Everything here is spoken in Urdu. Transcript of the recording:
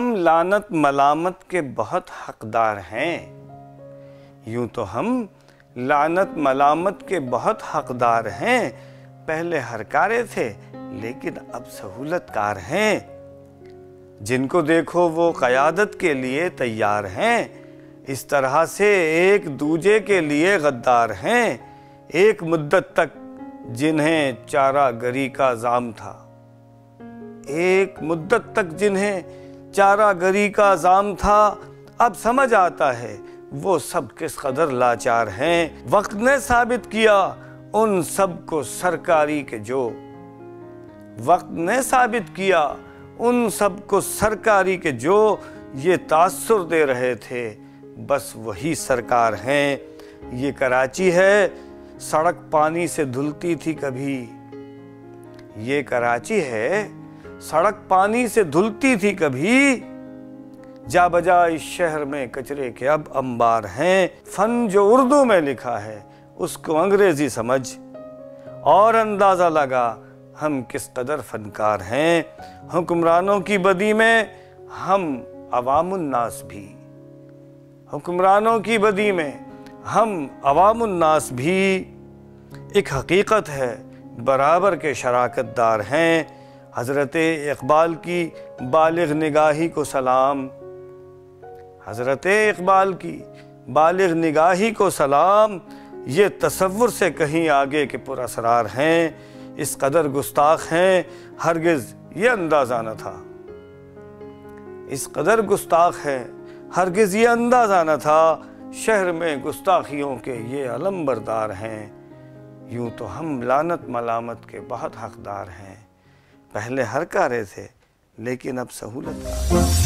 ہم لعنت ملامت کے بہت حقدار ہیں، یوں تو ہم لعنت ملامت کے بہت حقدار ہیں، پہلے ہرکارے تھے لیکن اب سہولت کار ہیں، جن کو دیکھو وہ قیادت کے لیے تیار ہیں، اس طرح سے ایک دوجے کے لیے غدار ہیں، ایک مدت تک جنہیں چارہ گری کا زام تھا، ایک مدت تک جنہیں چارہ گری کا زام تھا، اب سمجھ آتا ہے وہ سب کس قدر لاچار ہیں، وقت نے ثابت کیا ان سب کو سرکاری کے جو، وقت نے ثابت کیا ان سب کو سرکاری کے جو یہ تاثر دے رہے تھے بس وہی سرکار ہیں۔ یہ کراچی ہے سڑک پانی سے دھلتی تھی کبھی، یہ کراچی ہے سڑک پانی سے دھلتی تھی کبھی، جا بجا اس شہر میں کچرے کے اب انبار ہیں، فن جو اردو میں لکھا ہے اس کو انگریزی سمجھ اور اندازہ لگا ہم کس قدر فنکار ہیں، حکمرانوں کی بدی میں ہم عوام الناس بھی، حکمرانوں کی بدی میں ہم عوام الناس بھی، ایک حقیقت ہے برابر کے شراکت دار ہیں، حضرت اقبال کی بالغ نگاہی کو سلام، حضرت اقبال کی بالغ نگاہی کو سلام، یہ تصور سے کہیں آگے کے پر اسرار ہیں، اس قدر گستاخ ہیں ہرگز یہ اندازہ نہ تھا، اس قدر گستاخ ہے ہرگز یہ اندازہ نہ تھا، شہر میں گستاخیوں کے یہ علم بردار ہیں، یوں تو ہم لعنت ملامت کے بہت حقدار ہیں، پہلے ہر کارے تھے لیکن اب سہولت کار ہیں۔